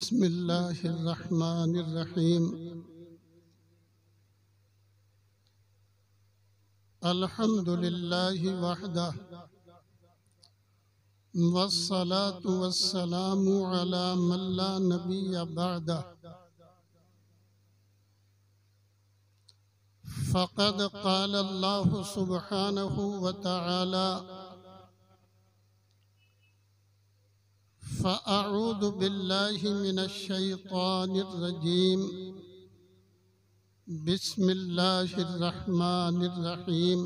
بسم اللہ الرحمن الرحیم الحمد للہ وحدہ والصلاة والسلام علی من لا نبی بعدہ فقد قال اللہ سبحانہ وتعالی فأعوذ بالله من الشيطان الرجيم بسم الله الرحمن الرحيم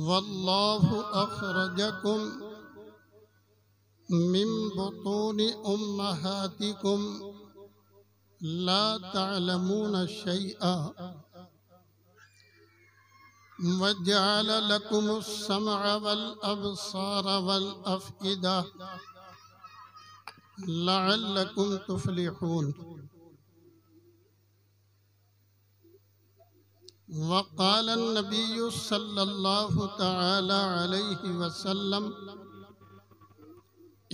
والله أخرجكم من بطون أمهاتكم لا تعلمون شيئا وَجَعَلَ لَكُمُ السَّمْعَ وَالْأَبْصَارَ وَالْأَفْئِدَةَ لَعَلَّكُمْ تُفْلِحُونَ وقال النبي صلى الله تعالى عليه وسلم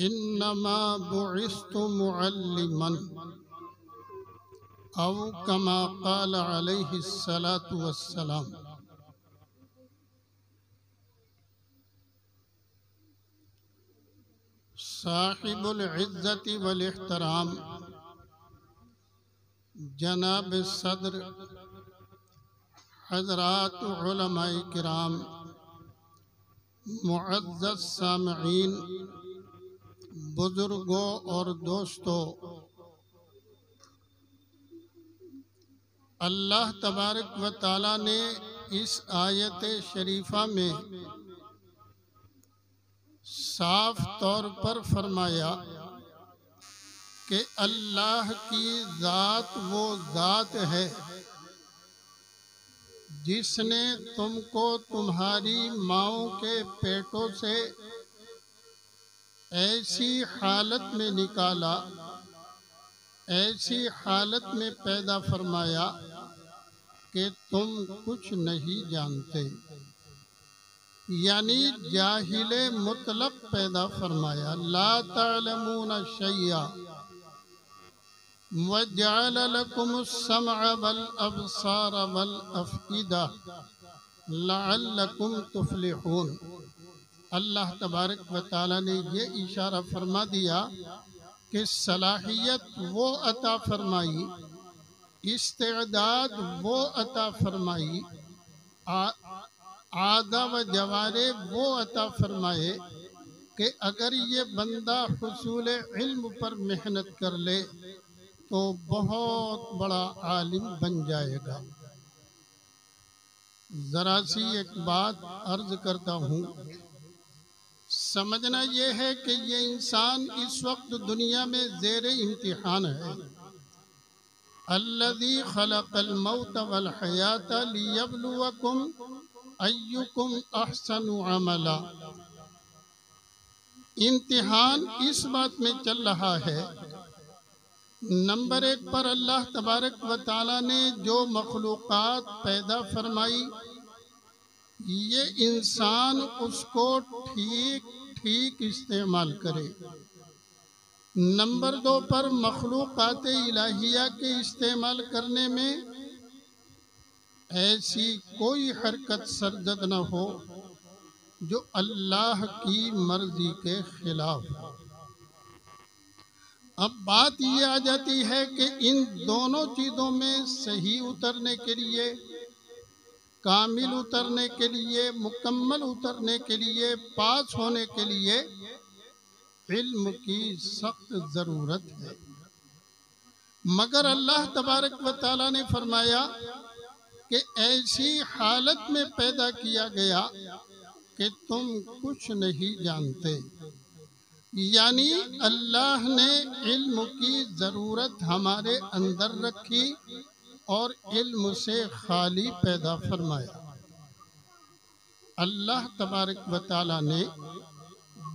إنما بعثت معلما أو كما قال عليه الصلاة والسلام۔ صاحب العزت والاحترام جناب صدر، حضرات علماء کرام، معزز سامعین، بزرگوں اور دوستوں، اللہ تبارک و تعالی نے اس آیت شریفہ میں صاف طور پر فرمایا کہ اللہ کی ذات وہ ذات ہے جس نے تم کو تمہاری ماؤں کے پیٹوں سے ایسی حالت میں نکالا، ایسی حالت میں پیدا فرمایا کہ تم کچھ نہیں جانتے، یعنی جاہل مطلق پیدا فرمایا۔ لا تعلمون شیئا وجعل لكم السمع والابصار والافئدہ لعلکم تفلحون۔ اللہ تبارک و تعالی نے یہ اشارہ فرما دیا کہ صلاحیت وہ عطا فرمائی، استعداد وہ عطا فرمائی، اعضاء و جوارے وہ عطا فرمائے کہ اگر یہ بندہ حصول علم پر محنت کر لے تو بہت بڑا عالم بن جائے گا۔ ذرا سی ایک بات عرض کرتا ہوں، سمجھنا یہ ہے کہ یہ انسان اس وقت دنیا میں زیر امتحان ہے۔ الذی خلق الموت والحیات لیبلوکم ایکم احسن عملا۔ امتحان اس بات میں چل رہا ہے، نمبر ایک پر اللہ تبارک و تعالی نے جو مخلوقات پیدا فرمائی، یہ انسان اس کو ٹھیک استعمال کرے۔ نمبر دو پر مخلوقات الہیہ کے استعمال کرنے میں ایسی کوئی حرکت سرزد نہ ہو جو اللہ کی مرضی کے خلاف۔ اب بات یہ آ جاتی ہے کہ ان دونوں چیزوں میں صحیح اترنے کے لیے، کامل اترنے کے لیے، مکمل اترنے کے لیے، پاس ہونے کے لیے علم کی سخت ضرورت ہے۔ مگر اللہ تبارک و تعالی نے فرمایا کہ ایسی حالت میں پیدا کیا گیا کہ تم کچھ نہیں جانتے، یعنی اللہ نے علم کی ضرورت ہمارے اندر رکھی اور علم سے خالی پیدا فرمایا۔ اللہ تبارک و تعالی نے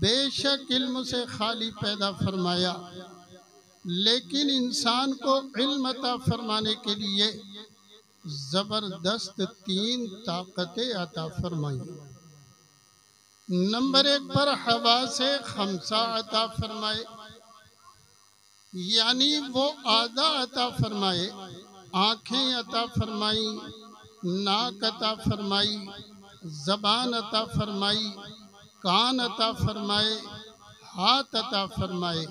بے شک علم سے خالی پیدا فرمایا، لیکن انسان کو علم عطا فرمانے کے لیے زبردست 3 طاقتیں عطا فرمائی۔ نمبر 1 پر حواس خمسہ عطا فرمائے، یعنی وہ اعضاء عطا فرمائے، آنکھیں عطا فرمائی، ناک عطا فرمائی، زبان عطا فرمائی، کان عطا فرمائے، ہاتھ عطا فرمائے،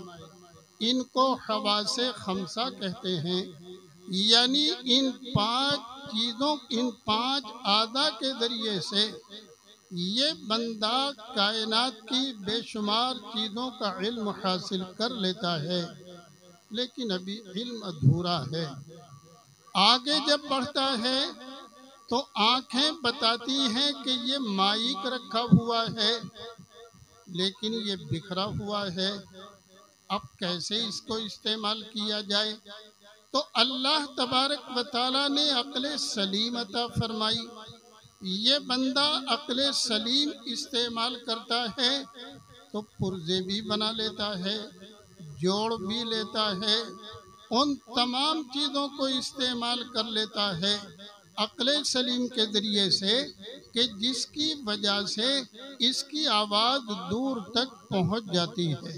ان کو حواس خمسہ کہتے ہیں۔ یعنی ان 5 چیزوں، ان 5 اعضاء کے ذریعے سے یہ بندہ کائنات کی بے شمار چیزوں کا علم حاصل کر لیتا ہے، لیکن ابھی علم ادھورا ہے۔ آگے جب بڑھتا ہے تو آنکھیں بتاتی ہیں کہ یہ مائک رکھا ہوا ہے، لیکن یہ بکھرا ہوا ہے، اب کیسے اس کو استعمال کیا جائے؟ تو اللہ تبارک و تعالیٰ نے عقل سلیم عطا فرمائی۔ یہ بندہ عقل سلیم استعمال کرتا ہے تو پرزے بھی بنا لیتا ہے، جوڑ بھی لیتا ہے، ان تمام چیزوں کو استعمال کر لیتا ہے عقل سلیم کے ذریعے سے، کہ جس کی وجہ سے اس کی آواز دور تک پہنچ جاتی ہے،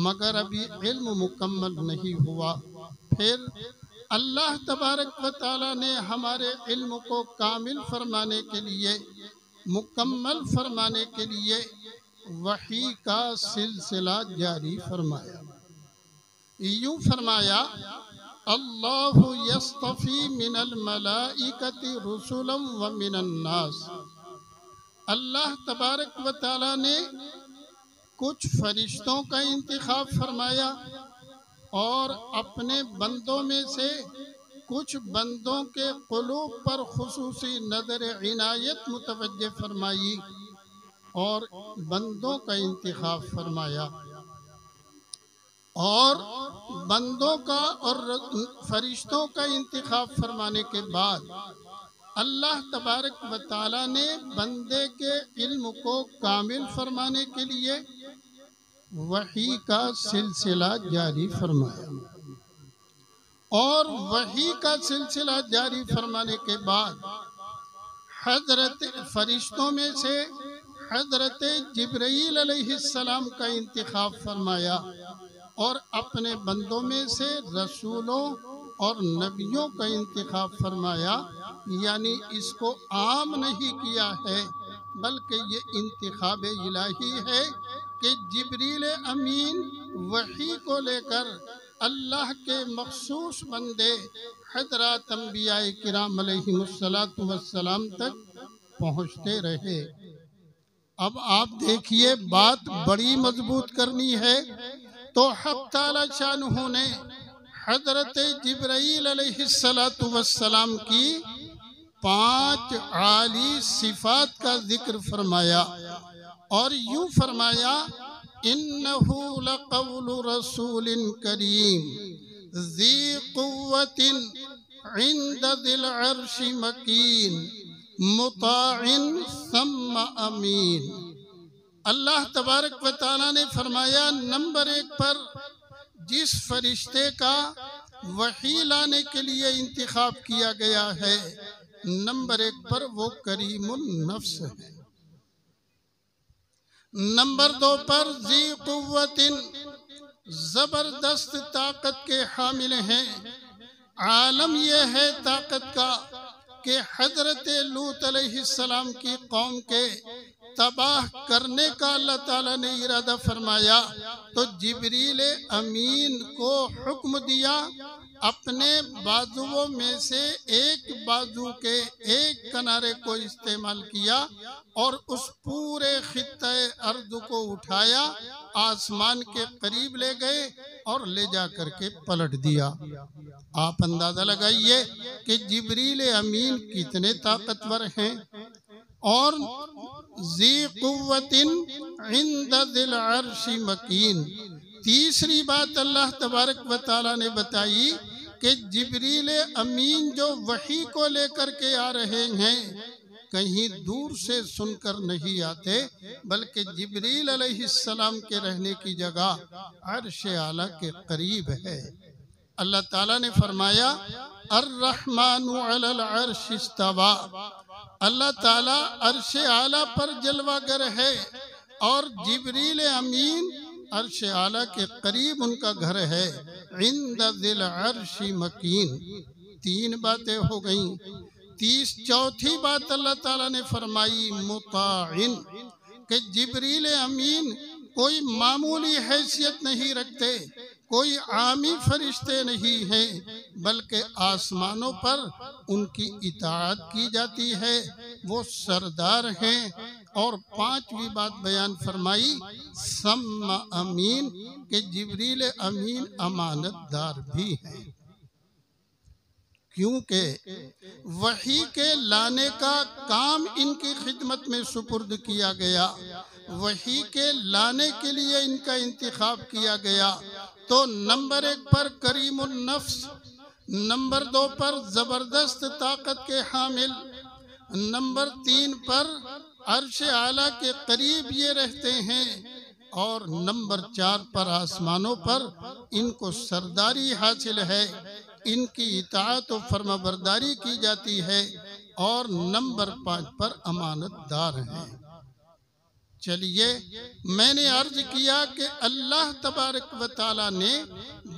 مگر ابھی علم مکمل نہیں ہوا۔ پھر اللہ تبارک و تعالیٰ نے ہمارے علم کو کامل فرمانے کے لیے، مکمل فرمانے کے لیے وحی کا سلسلہ جاری فرمایا۔ یوں فرمایا، اللہ یصطفی من الملائکۃ رسلا ومن الناس۔ اللہ تبارک و تعالیٰ نے کچھ فرشتوں کا انتخاب فرمایا اور اپنے بندوں میں سے کچھ بندوں کے قلوب پر خصوصی نظر عنایت متوجہ فرمائی اور بندوں کا انتخاب فرمایا، اور بندوں کا اور فرشتوں کا انتخاب فرمانے کے بعد اللہ تبارک و تعالیٰ نے بندے کے علم کو کامل فرمانے کے لیے وحی کا سلسلہ جاری فرمایا، اور وحی کا سلسلہ جاری فرمانے کے بعد حضرت فرشتوں میں سے حضرت جبرائیل علیہ السلام کا انتخاب فرمایا اور اپنے بندوں میں سے رسولوں اور نبیوں کا انتخاب فرمایا۔ یعنی اس کو عام نہیں کیا ہے، بلکہ یہ انتخاب الہی ہے کہ جبریل امین وحی کو لے کر اللہ کے مخصوص بندے حضرات انبیاء کرام علیہم السلام تک پہنچتے رہے۔ اب آپ دیکھیے، بات بڑی مضبوط کرنی ہے تو حق تعالی شانہ نے حضرت جبرائیل علیہ السلام کی 5 عالی صفات کا ذکر فرمایا اور یوں فرمایا، انہ لقول رسول کریم ذی قوت عند ذی العرش مکین مطاع ثم امین۔ اللہ تبارک و تعالیٰ نے فرمایا، نمبر 1 پر جس فرشتے کا وحی لانے کے لیے انتخاب کیا گیا ہے، نمبر 1 پر وہ کریم النفس ہے۔ نمبر 2 پر ذی قوت، زبردست طاقت کے حامل ہیں۔ عالم یہ ہے طاقت کا کہ حضرت لوط علیہ السلام کی قوم کے تباہ کرنے کا اللہ تعالیٰ نے ارادہ فرمایا تو جبریل امین کو حکم دیا، اپنے بازوؤں میں سے ایک بازو کے ایک کنارے کو استعمال کیا اور اس پورے خطہ ارض کو اٹھایا، آسمان کے قریب لے گئے اور لے جا کر کے پلٹ دیا۔ آپ اندازہ لگائیے کہ جبریل امین کتنے طاقتور ہیں۔ اور ذی قوت عند ذی العرش مکین، تیسری بات اللہ تبارک و تعالیٰ نے بتائی کہ جبریل امین جو وحی کو لے کر کے آ رہے ہیں، کہیں دور سے سن کر نہیں آتے، بلکہ جبریل علیہ السلام کے رہنے کی جگہ عرش اعلیٰ کے قریب ہے۔ اللہ تعالیٰ نے فرمایا، الرحمن علی العرش استوى، اللہ تعالیٰ عرش اعلیٰ پر جلوہ گر ہے اور جبریل امین عرش اعلیٰ کے قریب ان کا گھر ہے۔ عند ذی العرش مکین، 3 باتیں ہو گئیں۔ چوتھی بات اللہ تعالیٰ نے فرمائی مطاعن، کہ جبریل امین کوئی معمولی حیثیت نہیں رکھتے، کوئی عامی فرشتے نہیں ہیں، بلکہ آسمانوں پر ان کی اطاعت کی جاتی ہے، وہ سردار ہیں۔ اور 5ویں بات بیان فرمائی ثم امین، کہ جبریل امین امانت دار بھی ہیں، کیونکہ وحی کے لانے کا کام ان کی خدمت میں سپرد کیا گیا، وحی کے لانے کے لیے ان کا انتخاب کیا گیا۔ تو نمبر 1 پر کریم النفس، نمبر 2 پر زبردست طاقت کے حامل، نمبر 3 پر عرش اعلیٰ کے قریب یہ رہتے ہیں، اور نمبر 4 پر آسمانوں پر ان کو سرداری حاصل ہے، ان کی اطاعت و فرما برداری کی جاتی ہے، اور نمبر 5 پر امانت دار ہیں۔ چلیے، میں نے عرض کیا کہ اللہ تبارک و تعالیٰ نے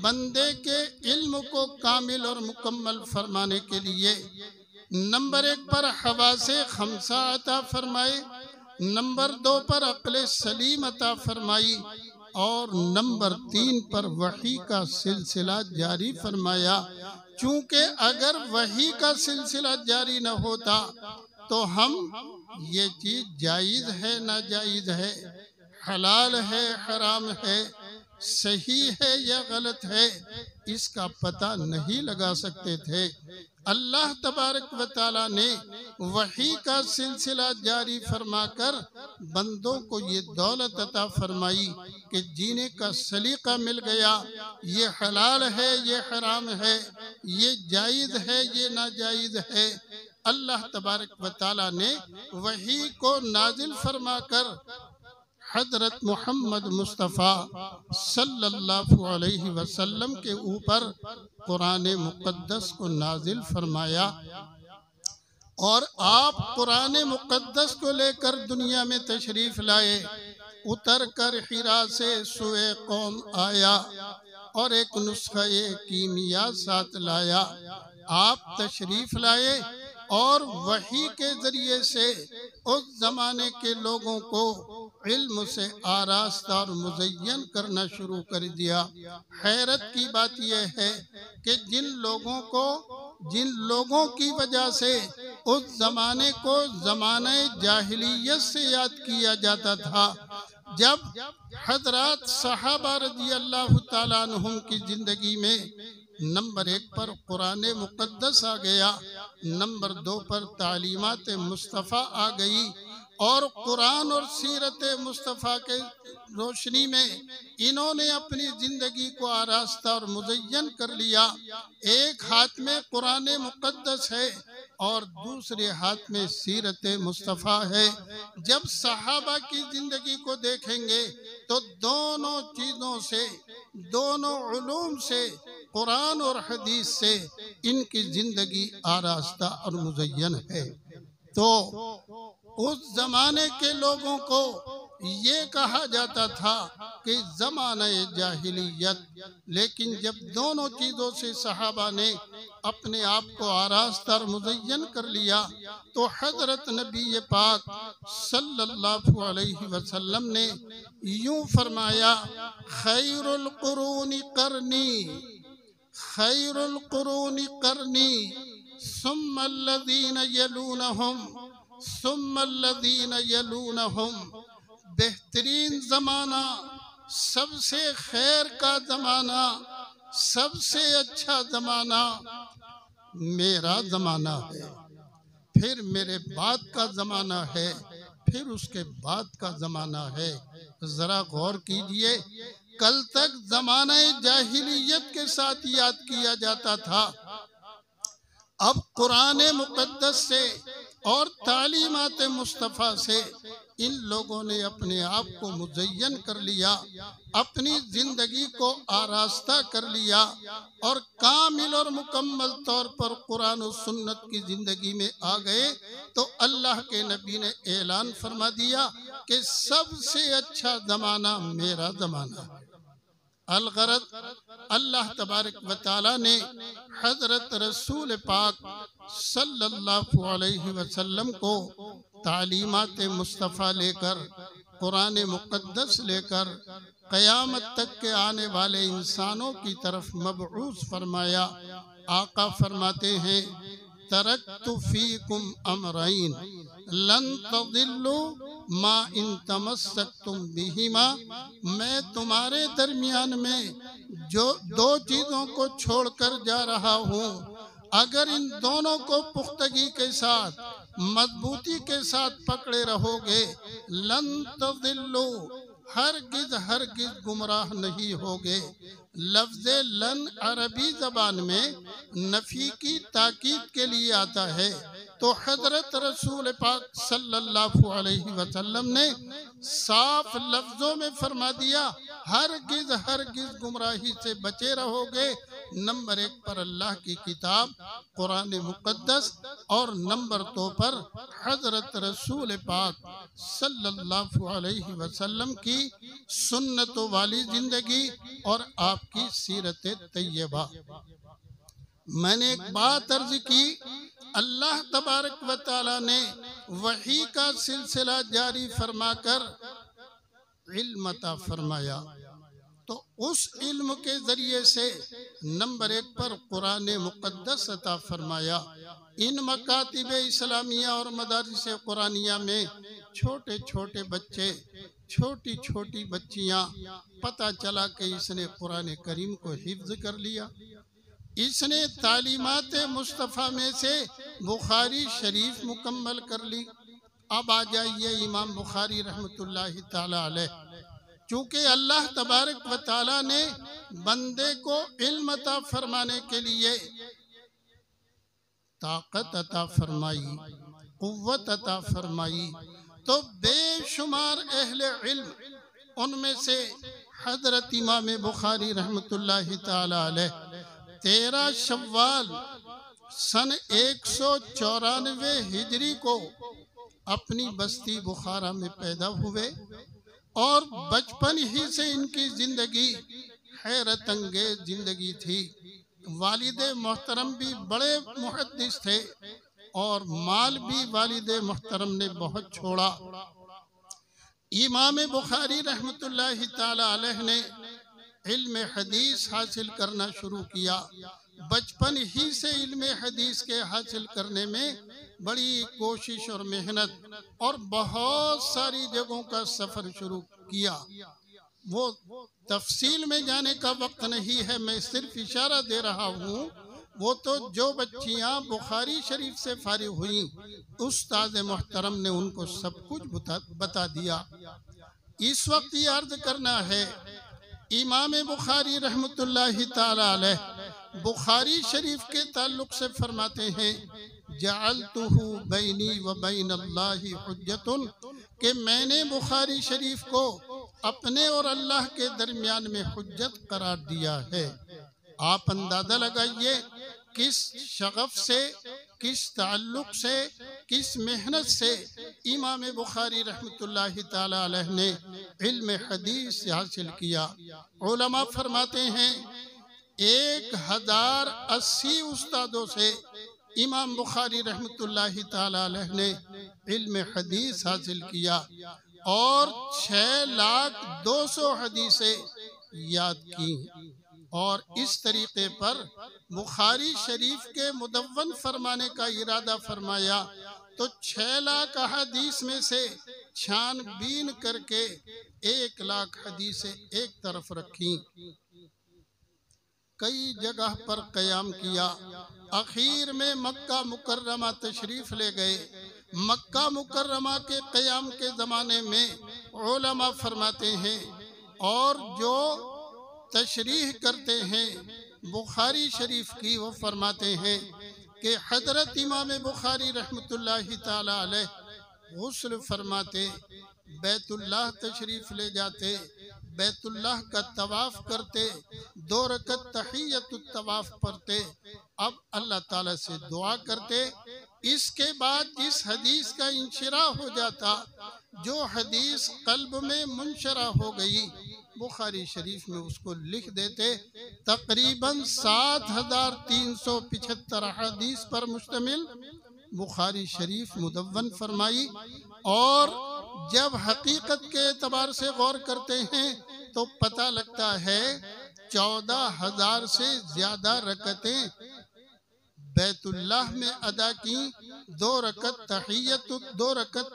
بندے کے علم کو کامل اور مکمل فرمانے کے لیے نمبر 1 پر حواس 5 عطا فرمائے، نمبر 2 پر عقل سلیم عطا فرمائی، اور نمبر 3 پر وحی کا سلسلہ جاری فرمایا۔ چونکہ اگر وحی کا سلسلہ جاری نہ ہوتا تو ہم یہ چیز جائز ہے ناجائز ہے، حلال ہے حرام ہے، صحیح ہے یا غلط ہے، اس کا پتہ نہیں لگا سکتے تھے۔ اللہ تبارک و تعالیٰ نے وحی کا سلسلہ جاری فرما کر بندوں کو یہ دولت عطا فرمائی کہ جینے کا سلیقہ مل گیا، یہ حلال ہے یہ حرام ہے، یہ جائز ہے یہ ناجائز ہے۔ اللہ تبارک و تعالیٰ نے وحی کو نازل فرما کر حضرت محمد مصطفیٰ صلی اللہ علیہ وسلم کے اوپر قرآن مقدس کو نازل فرمایا، اور آپ قرآن مقدس کو لے کر دنیا میں تشریف لائے۔ اتر کر حرا سے سوئے قوم آیا، اور ایک نسخہ کیمیا ساتھ لایا۔ آپ تشریف لائے اور وحی کے ذریعے سے اس زمانے کے لوگوں کو علم سے آراستہ اور مزین کرنا شروع کر دیا۔ حیرت کی بات یہ ہے کہ جن لوگوں کی وجہ سے اس زمانے کو زمانہ جاہلیت سے یاد کیا جاتا تھا، جب حضرات صحابہ رضی اللہ تعالیٰ عنہم کی زندگی میں نمبر 1 پر قرآن مقدس آ گیا، نمبر 2 پر تعلیمات مصطفیٰ آ گئی، اور قرآن اور سیرت مصطفیٰ کے روشنی میں انہوں نے اپنی زندگی کو آراستہ اور مزین کر لیا۔ ایک ہاتھ میں قرآن مقدس ہے اور دوسرے ہاتھ میں سیرت مصطفیٰ ہے۔ جب صحابہ کی زندگی کو دیکھیں گے تو دونوں چیزوں سے، دونوں علوم سے، قرآن اور حدیث سے ان کی زندگی آراستہ اور مزین ہے۔ تو اس زمانے کے لوگوں کو یہ کہا جاتا تھا کہ زمانہ جاہلیت، لیکن جب دونوں چیزوں سے صحابہ نے اپنے آپ کو آراستہ اور مزین کر لیا تو حضرت نبی پاک صلی اللہ علیہ وسلم نے یوں فرمایا، خیر القرون قرنی، خیر القرون قرنی ثم الذین یلونہم ثم الذین یلونہم، بہترین زمانہ، سب سے خیر کا زمانہ، سب سے اچھا زمانہ میرا زمانہ ہے، پھر میرے بعد کا زمانہ ہے، پھر اس کے بعد کا زمانہ ہے۔ ذرا غور کیجئے، کل تک زمانہ جاہلیت کے ساتھ یاد کیا جاتا تھا، اب قرآن مقدس سے اور تعلیمات مصطفیٰ سے ان لوگوں نے اپنے آپ کو مزین کر لیا، اپنی زندگی کو آراستہ کر لیا اور کامل اور مکمل طور پر قرآن و سنت کی زندگی میں آ گئے، تو اللہ کے نبی نے اعلان فرما دیا کہ سب سے اچھا زمانہ میرا زمانہ ہے۔ الغرض اللہ تبارک و تعالی نے حضرت رسول پاک صلی اللہ علیہ وسلم کو تعلیمات مصطفیٰ لے کر، قرآن مقدس لے کر قیامت تک کے آنے والے انسانوں کی طرف مبعوث فرمایا۔ آقا فرماتے ہیں ترکت فیکم امرین لن تضلوا ما ان تمسکتم بہما، میں تمہارے درمیان میں جو دو چیزوں کو چھوڑ کر جا رہا ہوں، اگر ان دونوں کو پختگی کے ساتھ، مضبوطی کے ساتھ پکڑے رہو گے، لن تضلوا، ہرگز ہرگز گمراہ نہیں ہوگے۔ لفظ لن عربی زبان میں نفی کی تاکید کے لیے آتا ہے، تو حضرت رسول پاک صلی اللہ علیہ وسلم نے صاف لفظوں میں فرما دیا ہرگز ہرگز گمراہی سے بچے رہو گے۔ نمبر ایک پر اللہ کی کتاب قرآن مقدس، اور نمبر دو پر حضرت رسول پاک صلی اللہ علیہ وسلم کی سنت والی زندگی اور آپ کی سیرت طیبہ۔ میں نے ایک بات عرض کی، اللہ تبارک و تعالی نے وحی کا سلسلہ جاری فرما کر علم عطا فرمایا، تو اس علم کے ذریعے سے نمبر ایک پر قرآن مقدس عطا فرمایا۔ ان مکاتب اسلامیہ اور مدارس قرآنیہ میں چھوٹے چھوٹے بچے، چھوٹی چھوٹی بچیاں، پتہ چلا کہ اس نے قرآن کریم کو حفظ کر لیا، اس نے تعلیمات مصطفیٰ میں سے بخاری شریف مکمل کر لی۔ اب آ جائیے امام بخاری رحمۃ اللہ تعالی علیہ، چونکہ اللہ تبارک و تعالی نے بندے کو علم عطا فرمانے کے لیے طاقت عطا فرمائی، قوت عطا فرمائی، تو بے شمار اہل علم، ان میں سے حضرت امام بخاری رحمۃ اللہ تعالی علیہ 13 شوال سن 194 ہجری کو اپنی بستی بخارا میں پیدا ہوئے، اور بچپن ہی سے ان کی زندگی حیرت انگیز زندگی تھی۔ والد محترم بھی بڑے محدث تھے، اور مال بھی والد محترم نے بہت چھوڑا۔ امام بخاری رحمۃ اللہ تعالی علیہ نے علم حدیث حاصل کرنا شروع کیا۔ بچپن ہی سے علم حدیث کے حاصل کرنے میں بڑی کوشش اور محنت، اور بہت ساری جگہوں کا سفر شروع کیا۔ وہ تفصیل میں جانے کا وقت نہیں ہے، میں صرف اشارہ دے رہا ہوں۔ وہ تو جو بچیاں بخاری شریف سے فارغ ہوئیں، استاد محترم نے ان کو سب کچھ بتا دیا۔ اس وقت یہ عرض کرنا ہے، امام بخاری رحمۃ اللہ تعالی علیہ بخاری شریف کے تعلق سے فرماتے ہیں جعلتہ بینی و بین اللہ حجۃ، کہ میں نے بخاری شریف کو اپنے اور اللہ کے درمیان میں حجت قرار دیا ہے۔ آپ اندازہ لگائیے کس شغف سے، کس تعلق سے، کس محنت سے امام بخاری رحمۃ اللہ تعالی علیہ نے علم حدیث حاصل کیا۔ علماء فرماتے ہیں 1080 استادوں سے امام بخاری رحمۃ اللہ تعالی علیہ نے علم حدیث حاصل کیا، اور 6,02,000 حدیثیں یاد کی، اور اس طریقے پر بخاری شریف کے مدون فرمانے کا ارادہ فرمایا، تو 6,00,000 حدیث میں سے چھان بین کر کے 1,00,000 حدیثیں ایک طرف رکھیں، کئی جگہ پر قیام کیا، اخیر میں مکہ مکرمہ تشریف لے گئے۔ مکہ مکرمہ کے قیام کے زمانے میں علماء فرماتے ہیں، اور جو تشریح کرتے ہیں بخاری شریف کی، وہ فرماتے ہیں کہ حضرت امام بخاری رحمۃ اللہ تعالی علیہ غسل فرماتے، بیت اللہ تشریف لے جاتے، بیت اللہ کا طواف کرتے، 2 رکعت تحیت الطواف پڑھتے، اب اللہ تعالیٰ سے دعا کرتے۔ اس کے بعد جس حدیث کا انشراح ہو جاتا، جو حدیث قلب میں منشرح ہو گئی، بخاری شریف میں اس کو لکھ دیتے۔ تقریباً 7375 حدیث پر مشتمل بخاری شریف مدون فرمائی، اور جب حقیقت کے اعتبار سے غور کرتے ہیں تو پتہ لگتا ہے 14,000 سے زیادہ رکعتیں بیت اللہ میں ادا کی، 2 رکعت تحیت، 2 رکعت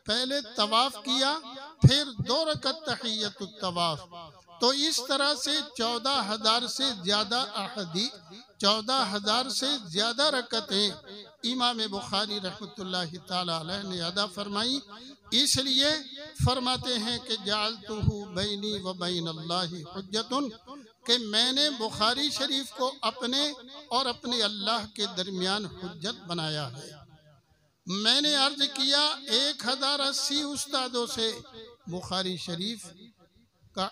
پہلے طواف کیا، پھر 2 رکعت تحیت الطواف، تو اس طرح سے 14,000 سے زیادہ احادیث، 14,000 سے زیادہ رکعتیں امام بخاری رحمۃ اللہ تعالی علیہ نے ادا فرمائی۔ اس لیے فرماتے ہیں کہ جعلتہ بینی و بین اللہ حجۃ، کہ میں نے بخاری شریف کو اپنے اور اپنے اللہ کے درمیان حجت بنایا ہے۔ میں نے عرض کیا 1080 استادوں سے بخاری شریف کا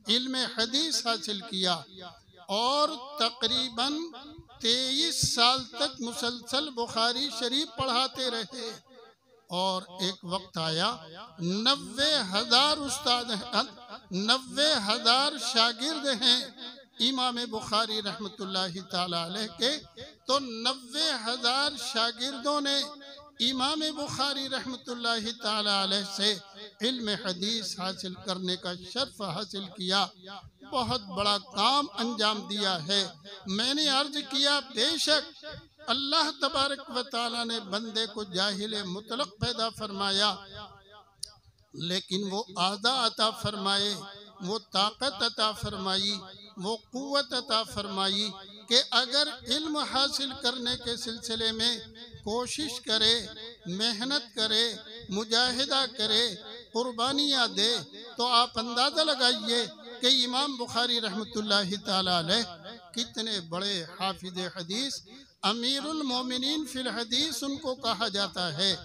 علم حدیث حاصل کیا، اور تقریباً 23 سال تک مسلسل بخاری شریف پڑھاتے رہے، اور ایک وقت آیا 90,000 استاد ہیں، 90,000 شاگرد ہیں امام بخاری رحمۃ اللہ تعالی علیہ کے، تو 90,000 شاگردوں نے امام بخاری رحمۃ اللہ تعالی علیہ سے علم حدیث حاصل کرنے کا شرف حاصل کیا، بہت بڑا کام انجام دیا ہے۔ میں نے عرض کیا بے شک اللہ تبارک و تعالی نے بندے کو جاہل مطلق پیدا فرمایا، لیکن وہ اعضاء عطا فرمائے، وہ طاقت عطا فرمائی، وہ قوت عطا فرمائی کہ اگر علم حاصل کرنے کے سلسلے میں کوشش کرے، محنت کرے، مجاہدہ کرے، قربانیاں دے، تو آپ اندازہ لگائیے کہ امام بخاری رحمۃ اللہ تعالی علیہ کتنے بڑے حافظ حدیث، امیر المومنین فی الحدیث ان کو کہا جاتا ہے،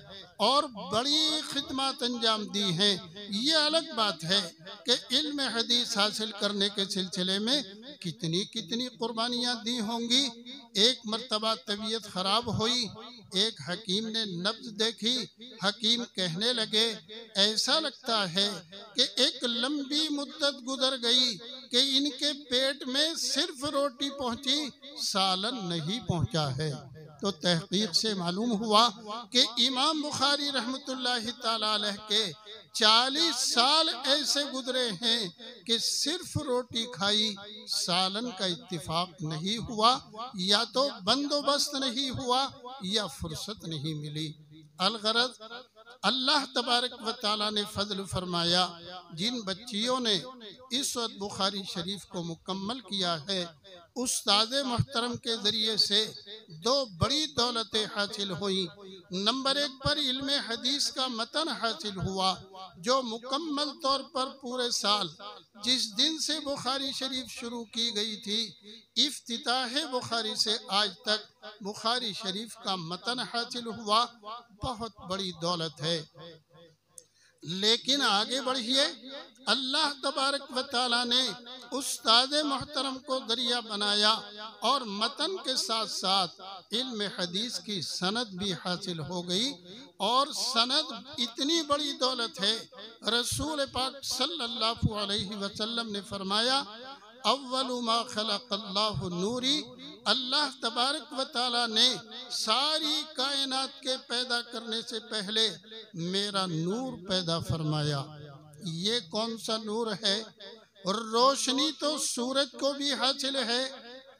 اور بڑی خدمات انجام دی ہیں۔ یہ الگ بات ہے کہ علم حدیث حاصل کرنے کے سلسلے میں کتنی قربانیاں دی ہوں گی۔ ایک مرتبہ طبیعت خراب ہوئی، ایک حکیم نے نبض دیکھی، حکیم کہنے لگے ایسا لگتا ہے کہ ایک لمبی مدت گزر گئی کہ ان کے پیٹ میں صرف روٹی پہنچی، سالن نہیں پہنچا ہے۔ تو تحقیق سے معلوم ہوا کہ امام بخاری رحمۃ اللہ تعالی علیہ کے 40 سال ایسے گزرے ہیں کہ صرف روٹی کھائی، سالن کا اتفاق نہیں ہوا، یا تو بندوبست نہیں ہوا یا فرصت نہیں ملی۔ الغرض اللہ تبارک و تعالیٰ نے فضل فرمایا، جن بچیوں نے اس وقت بخاری شریف کو مکمل کیا ہے، استاد محترم کے ذریعے سے 2 بڑی دولتیں حاصل ہوئیں۔ نمبر 1 پر علم حدیث کا متن حاصل ہوا، جو مکمل طور پر پورے سال جس دن سے بخاری شریف شروع کی گئی تھی، افتتاح بخاری سے آج تک بخاری شریف کا متن حاصل ہوا، بہت بڑی دولت ہے۔ لیکن آگے بڑھیے، اللہ تبارک و تعالیٰ نے استاد محترم کو ذریعہ بنایا، اور متن کے ساتھ ساتھ علم حدیث کی سند بھی حاصل ہو گئی، اور سند اتنی بڑی دولت ہے، رسول پاک صلی اللہ علیہ وسلم نے فرمایا اول ما خلق اللہ نوری، اللہ تبارک و تعالیٰ نے ساری کائنات کے پیدا کرنے سے پہلے میرا نور پیدا فرمایا۔ یہ کون سا نور ہے؟ روشنی تو سورج کو بھی حاصل ہے،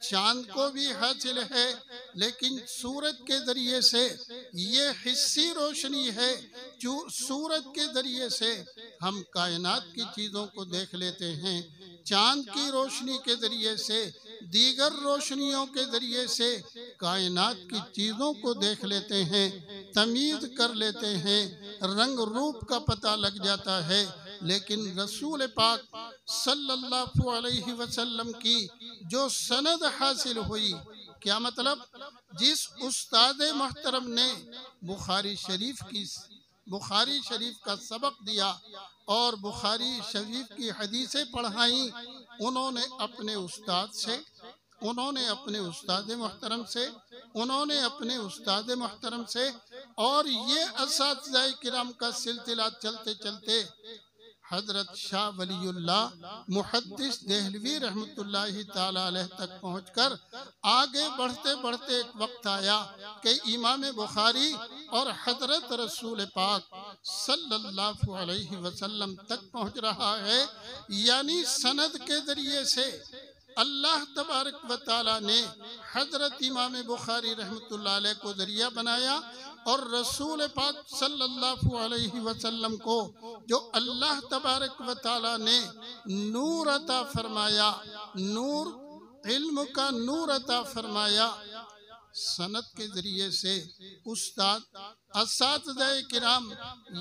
چاند کو بھی حاصل ہے، لیکن سورج کے ذریعے سے یہ حسی روشنی ہے، جو سورج کے ذریعے سے ہم کائنات کی چیزوں کو دیکھ لیتے ہیں، چاند کی روشنی کے ذریعے سے، دیگر روشنیوں کے ذریعے سے کائنات کی چیزوں کو دیکھ لیتے ہیں، تمیز کر لیتے ہیں، رنگ روپ کا پتہ لگ جاتا ہے۔ لیکن رسول پاک صلی اللہ علیہ وسلم کی جو سند حاصل ہوئی، کیا مطلب؟ جس استاد محترم نے بخاری شریف کی بخاری شریف کا سبق دیا اور بخاری شریف کی حدیثیں پڑھائیں، انہوں نے اپنے استاد سے، انہوں نے اپنے استاد محترم سے، انہوں نے اپنے استاد محترم سے، اور یہ اساتذہ کرام کا سلسلہ چلتے چلتے حضرت شاہ ولی اللہ محدث دہلوی رحمت اللہ تعالی علیہ تک پہنچ کر آگے بڑھتے بڑھتے ایک وقت آیا کہ امام بخاری اور حضرت رسول پاک صلی اللہ علیہ وسلم تک پہنچ رہا ہے، یعنی سند کے ذریعے سے اللہ تبارک و تعالی نے حضرت امام بخاری رحمت اللہ علیہ کو ذریعہ بنایا، اور رسول پاک صلی اللہ علیہ وسلم کو جو اللہ تبارک و تعالی نے نور عطا فرمایا، نور علم کا نور عطا فرمایا، سند کے ذریعے سے استاد اساتذہ کرام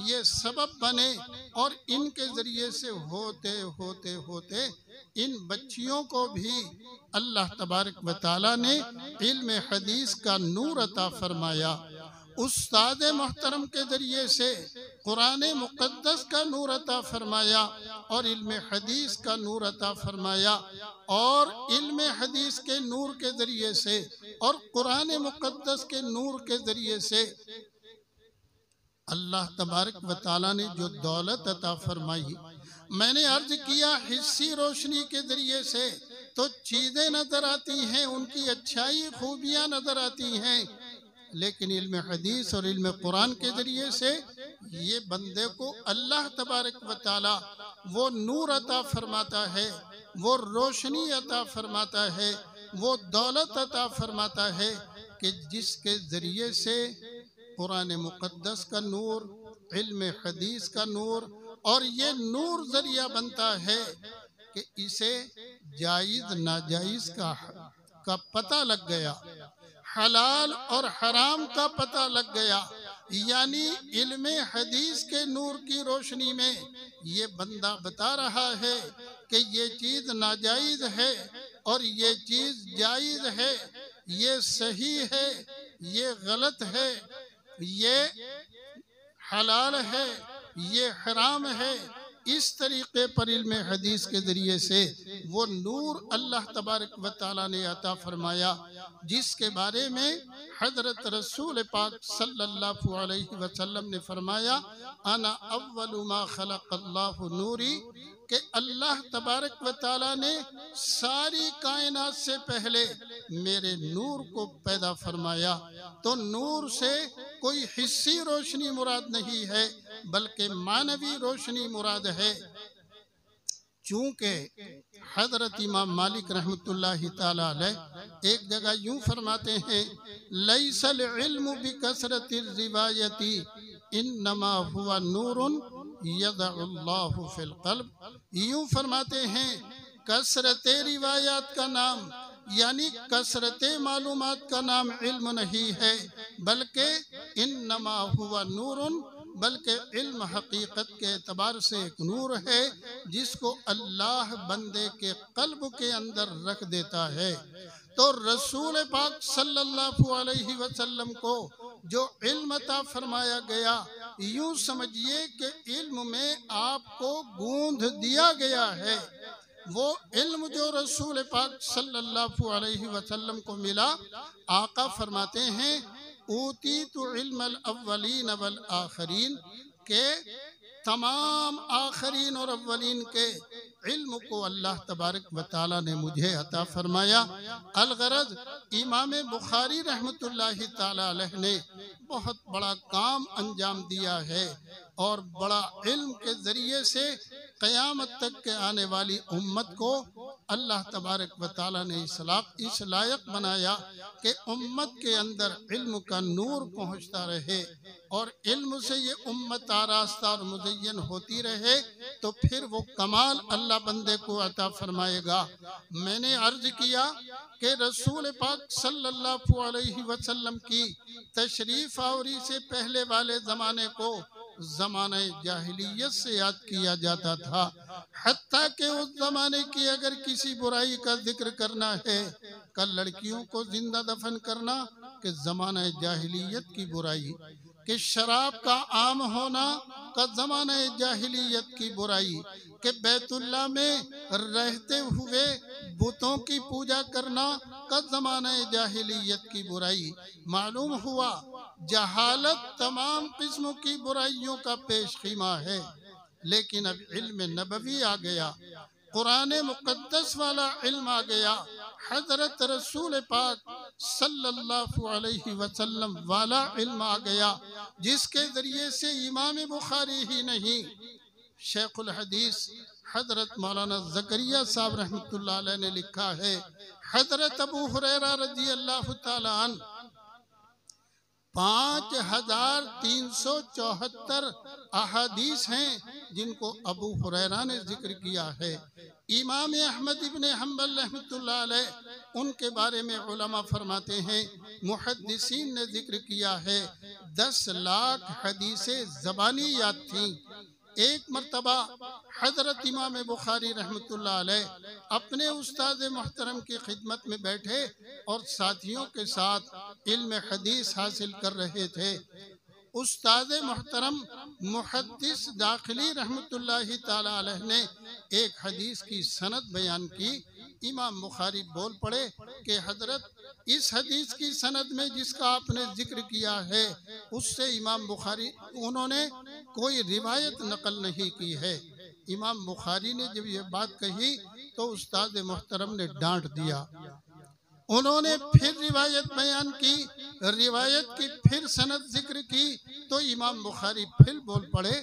یہ سبب بنے، اور ان کے ذریعے سے ہوتے ہوتے ہوتے ان بچیوں کو بھی اللہ تبارک و تعالی نے علم حدیث کا نور عطا فرمایا، استاد محترم کے ذریعے سے قرآن مقدس کا نور عطا فرمایا، اور علم حدیث کا نور عطا فرمایا، اور علم حدیث کے نور کے ذریعے سے اور قرآن مقدس کے نور کے ذریعے سے اللہ تبارک و تعالی نے جو دولت عطا فرمائی، میں نے عرض کیا حسی روشنی کے ذریعے سے تو چیزیں نظر آتی ہیں، ان کی اچھائی خوبیاں نظر آتی ہیں، لیکن علم حدیث اور علم قرآن کے ذریعے سے یہ بندے کو اللہ تبارک و تعالی وہ نور عطا فرماتا ہے، وہ روشنی عطا فرماتا ہے، وہ دولت عطا فرماتا ہے کہ جس کے ذریعے سے قرآن مقدس کا نور، علم حدیث کا نور، اور یہ نور ذریعہ بنتا ہے کہ اسے جائز ناجائز کا پتہ لگ گیا، حلال اور حرام کا پتہ لگ گیا، یعنی علم حدیث کے نور کی روشنی میں یہ بندہ بتا رہا ہے کہ یہ چیز ناجائز ہے اور یہ چیز جائز ہے، یہ صحیح ہے، یہ غلط ہے، یہ حلال ہے، یہ حرام ہے۔ اس طریقے پر علم حدیث کے ذریعے سے وہ نور اللہ تبارک و تعالی نے عطا فرمایا، جس کے بارے میں حضرت رسول پاک صلی اللہ علیہ وسلم نے فرمایا انا اول ما خلق اللہ نوری، کہ اللہ تبارک و تعالی نے ساری کائنات سے پہلے میرے نور کو پیدا فرمایا۔ تو نور سے کوئی حسی روشنی مراد نہیں ہے بلکہ معنوی روشنی مراد ہے، چونکہ حضرت امام مالک رحمت اللہ تعالی علیہ ایک جگہ یوں فرماتے ہیں لیس العلم بکثرت الروایت انما ہوا نور یضع اللہ فی القلب، یوں فرماتے ہیں کثرت روایات کا نام یعنی کثرت معلومات کا نام علم نہیں ہے، بلکہ انما ہوا نور، بلکہ علم حقیقت کے اعتبار سے ایک نور ہے جس کو اللہ بندے کے قلب کے اندر رکھ دیتا ہے۔ تو رسول پاک صلی اللہ علیہ وسلم کو جو علم عطا فرمایا گیا، یوں سمجھیے کہ علم میں آپ کو گوندھ دیا گیا ہے۔ وہ علم جو رسول پاک صلی اللہ علیہ وسلم کو ملا، آقا فرماتے ہیں اوتیت علم الاولین والآخرین، کہ تمام آخرین اور اولین کے علم کو اللہ تبارک و تعالی نے مجھے عطا فرمایا۔ الغرض امام بخاری رحمت اللہ تعالی علیہ نے بہت بڑا کام انجام دیا ہے، اور بڑا علم کے ذریعے سے قیامت تک کے آنے والی امت کو اللہ تبارک و تعالی نے اس لائق بنایا کہ امت کے اندر علم کا نور پہنچتا رہے، اور علم سے یہ امت آراستہ اور مزین ہوتی رہے، تو پھر وہ کمال اللہ بندے کو عطا فرمائے گا۔ میں نے عرض کیا کہ رسول پاک صلی اللہ علیہ وسلم کی تشریف آوری سے پہلے والے زمانے کو زمانہ جاہلیت سے یاد کیا جاتا تھا، حتیٰ کہ اس زمانے کی اگر کسی برائی کا ذکر کرنا ہے، کل لڑکیوں کو زندہ دفن کرنا کہ زمانہ جاہلیت کی برائی، کہ شراب کا عام ہونا کا زمانہ جاہلیت کی برائی، کہ بیت اللہ میں رہتے ہوئے بتوں کی پوجا کرنا کا زمانہ جاہلیت کی برائی۔ معلوم ہوا جہالت تمام قسموں کی برائیوں کا پیش خیمہ ہے، لیکن اب علم نبوی آ گیا، قرآن مقدس والا علم آ گیا، حضرت رسول پاک صلی اللہ علیہ وسلم والا علم آ گیا، جس کے ذریعے سے امام بخاری ہی نہیں، شیخ الحدیث حضرت مولانا زکریا صاحب رحمۃ اللہ علیہ نے لکھا ہے، حضرت ابو ہریرہ رضی اللہ تعالیٰ عنہ 5374 احادیث ہیں جن کو ابو ہریرہ نے ذکر کیا ہے۔ امام احمد ابن حنبل رحمۃ اللہ علیہ ان کے بارے میں علماء فرماتے ہیں، محدثین نے ذکر کیا ہے 10 لاکھ حدیثیں زبانی یاد تھیں۔ ایک مرتبہ حضرت امام بخاری رحمۃ اللہ علیہ اپنے استاد محترم کی خدمت میں بیٹھے اور ساتھیوں کے ساتھ علم حدیث حاصل کر رہے تھے۔ استاد محترم محدث داخلی رحمۃ اللہ تعالی علیہ نے ایک حدیث کی سند بیان کی۔ امام بخاری بول پڑے کہ حضرت اس حدیث کی سند میں جس کا آپ نے ذکر کیا ہے اس سے امام بخاری انہوں نے کوئی روایت نقل نہیں کی ہے۔ امام بخاری نے جب یہ بات کہی تو استاد محترم نے ڈانٹ دیا، انہوں نے پھر روایت بیان کی، روایت کی پھر سند ذکر کی تو امام بخاری پھر بول پڑے۔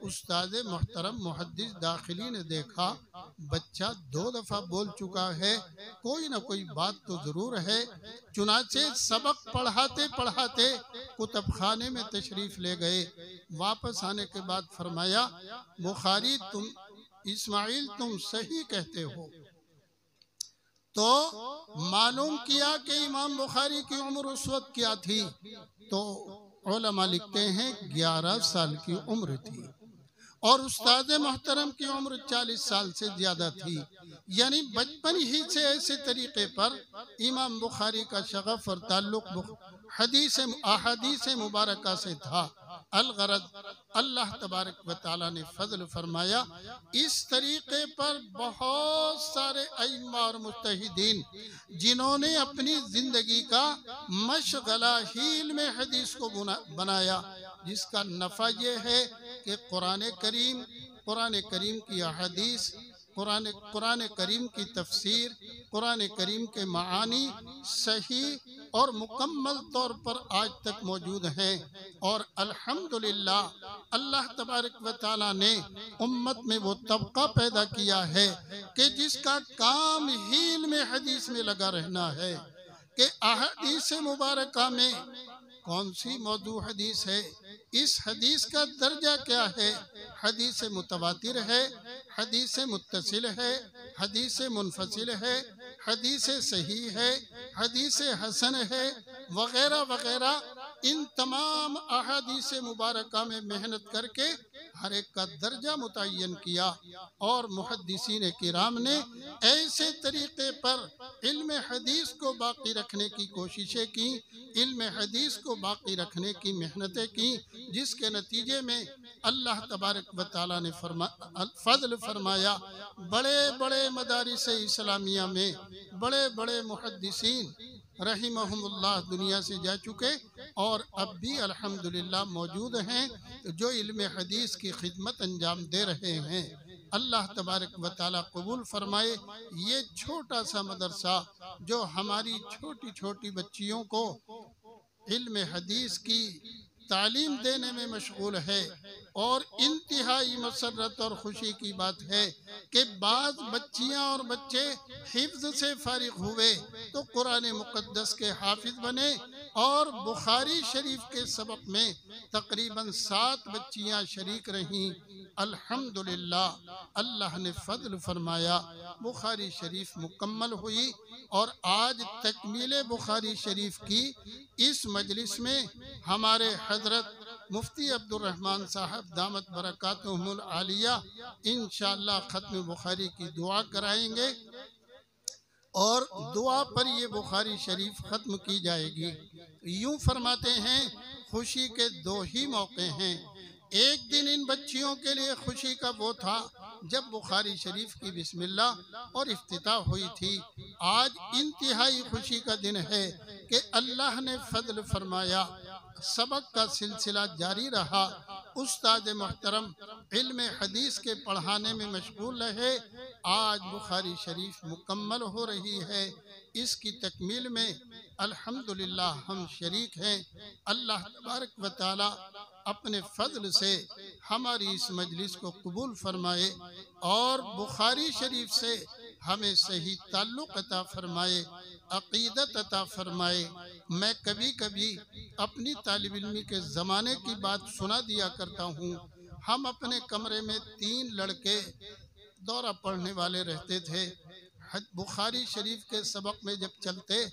استاد محترم محدث داخلی نے دیکھا بچہ 2 دفعہ بول چکا ہے، کوئی نہ کوئی بات تو ضرور ہے، چنانچہ سبق پڑھاتے پڑھاتے کتب خانے میں تشریف لے گئے۔ واپس آنے کے بعد فرمایا بخاری اسماعیل تم صحیح کہتے ہو۔ تو معلوم کیا کہ امام بخاری کی عمر اس وقت کیا تھی، تو علماء لکھتے ہیں 11 سال کی عمر تھی اور استاد محترم کی عمر 40 سال سے زیادہ تھی، یعنی بچپن ہی سے ایسے طریقے پر امام بخاری کا شغف اور تعلق احادیث مبارکہ سے تھا۔ الغرض اللہ تبارک و تعالیٰ نے فضل فرمایا، اس طریقے پر بہت سارے ائمہ اور مجتہدین جنہوں نے اپنی زندگی کا مشغلہ ہی علم حدیث کو بنایا، جس کا نفع یہ ہے کہ قرآن کریم کی احادیث، قرآن کریم کی تفسیر، قرآن کریم کے معانی صحیح اور مکمل طور پر آج تک موجود ہیں، اور الحمدللہ اللہ تبارک و تعالیٰ نے امت میں وہ طبقہ پیدا کیا ہے کہ جس کا کام ہی علم حدیث میں لگا رہنا ہے، کہ احادیث مبارکہ میں کون سی موضوع حدیث ہے، اس حدیث کا درجہ کیا ہے، حدیث متواتر ہے، حدیث متصل ہے، حدیث منفصل ہے، حدیث صحیح ہے، حدیث حسن ہے، وغیرہ وغیرہ۔ ان تمام احادیث مبارکہ میں محنت کر کے ہر ایک کا درجہ متعین کیا، اور محدثین کرام نے ایسے طریقے پر علم حدیث کو باقی رکھنے کی کوششیں کی، علم حدیث کو باقی رکھنے کی محنتیں کی، جس کے نتیجے میں اللہ تبارک و تعالیٰ نے فضل فرمایا، بڑے بڑے مدارس اسلامیہ میں بڑے بڑے محدثین رحمہم اللہ دنیا سے جا چکے اور اب بھی الحمدللہ موجود ہیں، جو علم حدیث کی خدمت انجام دے رہے ہیں۔ اللہ تبارک و تعالیٰ قبول فرمائے یہ چھوٹا سا مدرسہ جو ہماری چھوٹی چھوٹی بچیوں کو علم حدیث کی تعلیم دینے میں مشغول ہے، اور انتہائی مسرت اور خوشی کی بات ہے کہ بعض بچیاں اور بچے حفظ سے فارغ ہوئے تو قرآن مقدس کے حافظ بنے، اور بخاری شریف کے سبق میں تقریباً 7 بچیاں شریک رہیں۔ الحمدللہ اللہ نے فضل فرمایا، بخاری شریف مکمل ہوئی، اور آج تکمیل بخاری شریف کی اس مجلس میں ہمارے حضرت مفتی عبد الرحمن صاحب دامت برکاتہم العالیہ انشاءاللہ ختم بخاری کی دعا کرائیں گے، اور دعا پر یہ بخاری شریف ختم کی جائے گی۔ یوں فرماتے ہیں خوشی کے دو ہی موقع ہیں۔ ایک دن ان بچیوں کے لیے خوشی کا وہ تھا جب بخاری شریف کی بسم اللہ اور افتتاح ہوئی تھی۔ آج انتہائی خوشی کا دن ہے کہ اللہ نے فضل فرمایا، سبق کا سلسلہ جاری رہا، استاد محترم علم حدیث کے پڑھانے میں مشغول رہے۔ آج بخاری شریف مکمل ہو رہی ہے، اس کی تکمیل میں الحمدللہ ہم شریک ہیں۔ اللہ تبارک و تعالی اپنے فضل سے ہماری اس مجلس کو قبول فرمائے اور بخاری شریف سے ہمیں صحیح تعلق عطا فرمائے، عقیدت عطا فرمائے۔ میں کبھی کبھی اپنی طالب علمی کے زمانے کی بات سنا دیا کرتا ہوں۔ ہم اپنے کمرے میں 3 لڑکے دورہ پڑھنے والے رہتے تھے۔ بخاری شریف کے سبق میں جب چلتے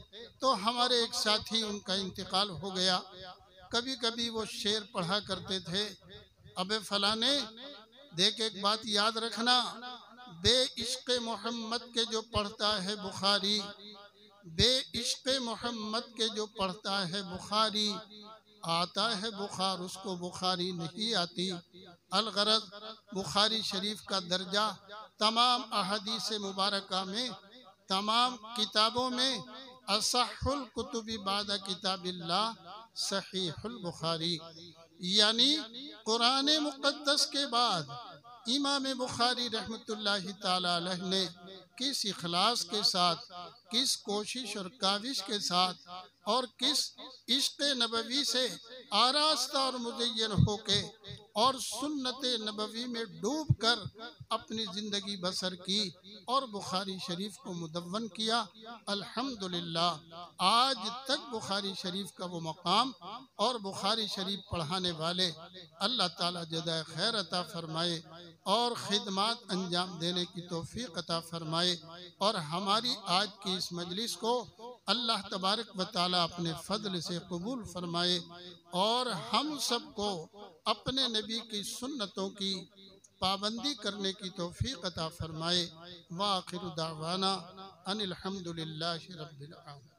تو ہمارے ایک ساتھی ان کا انتقال ہو گیا۔ کبھی کبھی وہ شعر پڑھا کرتے تھے، ابے فلانے دیکھ ایک بات یاد رکھنا، بے عشق محمد کے جو پڑھتا ہے بخاری، بے عشق محمد کے جو پڑھتا ہے بخاری، آتا ہے بخار اس کو بخاری نہیں آتی۔ الغرض بخاری شریف کا درجہ تمام احادیث مبارکہ میں، تمام کتابوں میں اصح الکتب بعد کتاب اللہ صحیح البخاری، یعنی قرآن مقدس کے بعد امام بخاری رحمۃ اللہ تعالی علیہ نے کس اخلاص کے ساتھ، کس کوشش اور کاوش کے ساتھ اور کس عشق نبوی سے آراستہ اور مزین ہو کے اور سنت نبوی میں ڈوب کر اپنی زندگی بسر کی اور بخاری شریف کو مدون کیا۔ الحمدللہ آج تک بخاری شریف کا وہ مقام اور بخاری شریف پڑھانے والے اللہ تعالیٰ جزائے خیر عطا فرمائے اور خدمات انجام دینے کی توفیق عطا فرمائے، اور ہماری آج کی اس مجلس کو اللہ تبارک و تعالیٰ اپنے فضل سے قبول فرمائے اور ہم سب کو اپنے نبی کی سنتوں کی پابندی کرنے کی توفیق عطا فرمائے۔ وآخر دعوانا ان الحمدللہ رب العالمین۔